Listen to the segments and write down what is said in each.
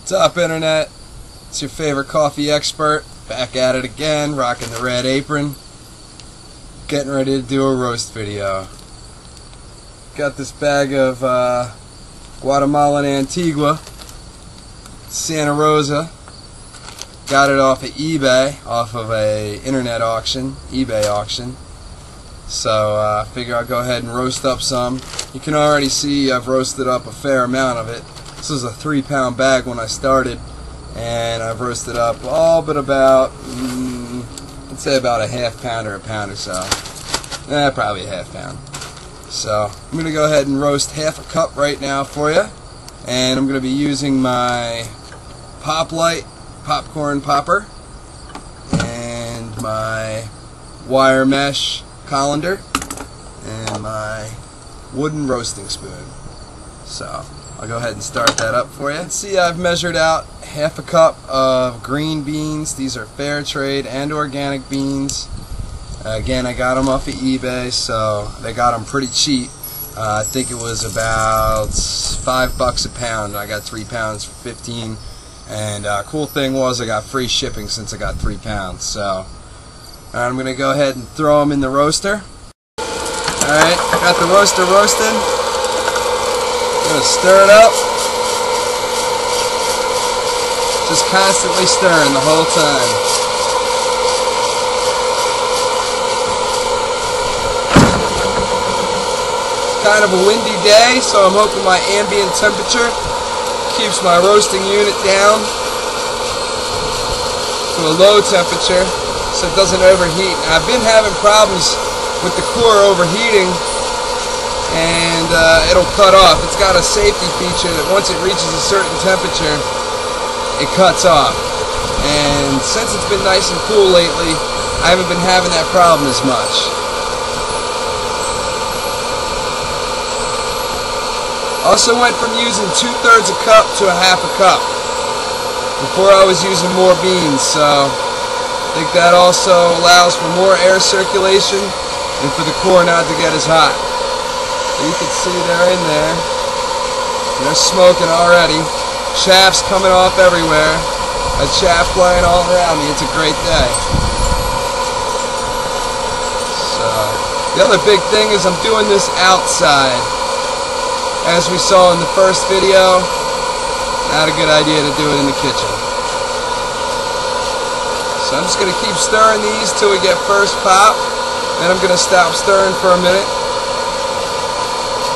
What's up, Internet? It's your favorite coffee expert, back at it again, rocking the red apron, getting ready to do a roast video. Got this bag of Guatemalan Antigua, Santa Rosa. Got it off of eBay, off of a internet auction, eBay auction. So I figure I'll go ahead and roast up some. You can already see I've roasted up a fair amount of it. This was a 3-pound bag when I started, and I've roasted up all but about, I'd say about a half pound or a pound or so. Probably a half pound. So I'm going to go ahead and roast half a cup right now for you, and I'm going to be using my Pop-Lite popcorn popper and my wire mesh colander and my wooden roasting spoon. So I'll go ahead and start that up for you. See, I've measured out half a cup of green beans. These are fair trade and organic beans. Again, I got them off of eBay, so they got them pretty cheap. I think it was about $5 a pound. I got 3 pounds for 15. And cool thing was I got free shipping since I got 3 pounds. So I'm going to go ahead and throw them in the roaster. Alright, got the roaster roasting. I'm going to stir it up. Just constantly stirring the whole time. It's kind of a windy day, so I'm hoping my ambient temperature keeps my roasting unit down to a low temperature so it doesn't overheat. I've been having problems with the core overheating, and it'll cut off. It's got a safety feature that once it reaches a certain temperature, it cuts off. And since it's been nice and cool lately, I haven't been having that problem as much. Also went from using 2/3 a cup to a half a cup. Before I was using more beans, so I think that also allows for more air circulation and for the core not to get as hot. You can see they're in there. They're smoking already. Chaff's coming off everywhere. A chaff flying all around me. It's a great day. So the other big thing is I'm doing this outside. As we saw in the first video, not a good idea to do it in the kitchen. So I'm just going to keep stirring these till we get first pop. Then I'm going to stop stirring for a minute.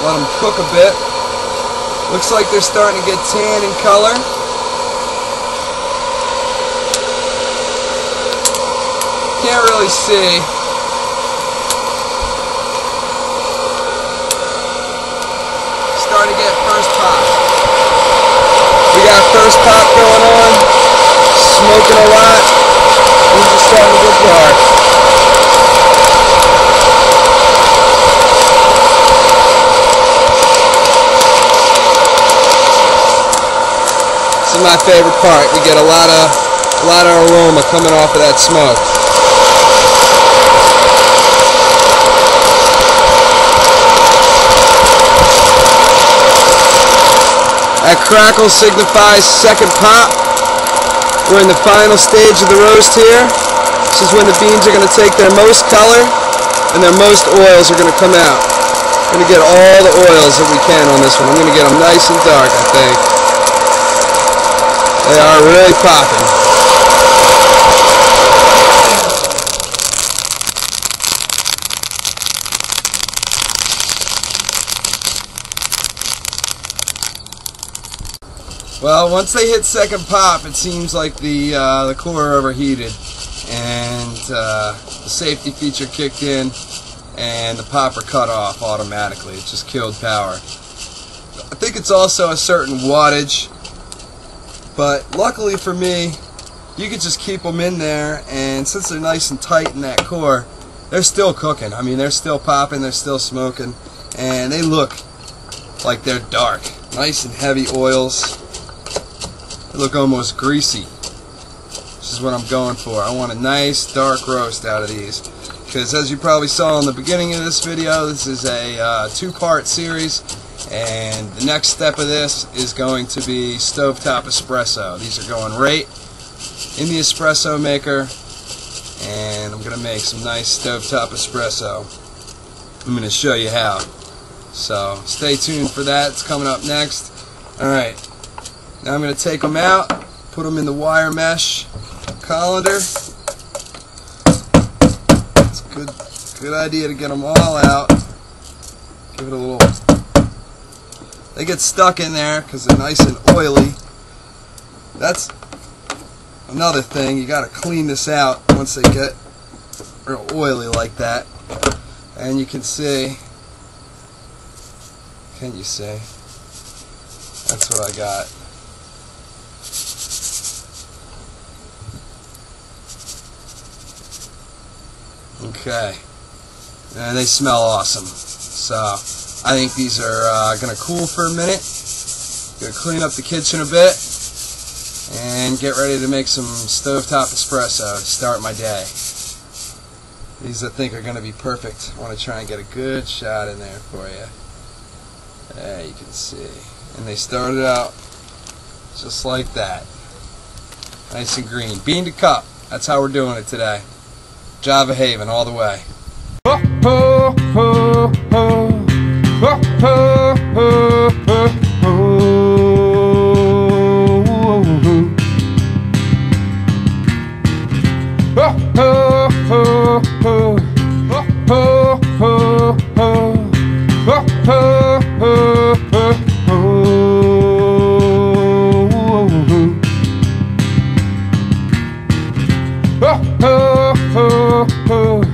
Let them cook a bit. Looks like they're starting to get tan in color. Can't really see. Starting to get first pop. We got first pop going on. Smoking a lot. These are starting to get dark. This is my favorite part. We get a lot of aroma coming off of that smoke. That crackle signifies second pop. We're in the final stage of the roast here. This is when the beans are going to take their most color and their most oils are going to come out. We're going to get all the oils that we can on this one. I'm going to get them nice and dark, I think. They are really popping. Well, once they hit second pop, it seems like the core overheated, and the safety feature kicked in, and the popper cut off automatically. It just killed power. I think it's also a certain wattage, but luckily for me, you can just keep them in there, and since they're nice and tight in that core, they're still cooking. I mean, they're still popping, they're still smoking, and they look like they're dark. Nice and heavy oils. They look almost greasy. This is what I'm going for. I want a nice dark roast out of these, because as you probably saw in the beginning of this video, this is a 2-part series, And the next step of this is going to be stovetop espresso. These are going right in the espresso maker, and I'm going to make some nice stovetop espresso. I'm going to show you how. So stay tuned for that. It's coming up next. Alright, now I'm going to take them out, put them in the wire mesh colander. It's a good idea to get them all out. Give it a little... They get stuck in there because they're nice and oily. That's another thing. You got to clean this out once they get real oily like that. And you can see... Can you see? That's what I got. Okay. And they smell awesome. So, I think these are going to cool for a minute. Going to clean up the kitchen a bit. And get ready to make some stovetop espresso to start my day. These I think are going to be perfect. I want to try and get a good shot in there for you. There you can see. And they started out just like that. Nice and green. Bean to cup. That's how we're doing it today. Java Haven all the way. Oh, oh, oh, oh. Oh, oh, oh, oh, oh, oh, oh, oh.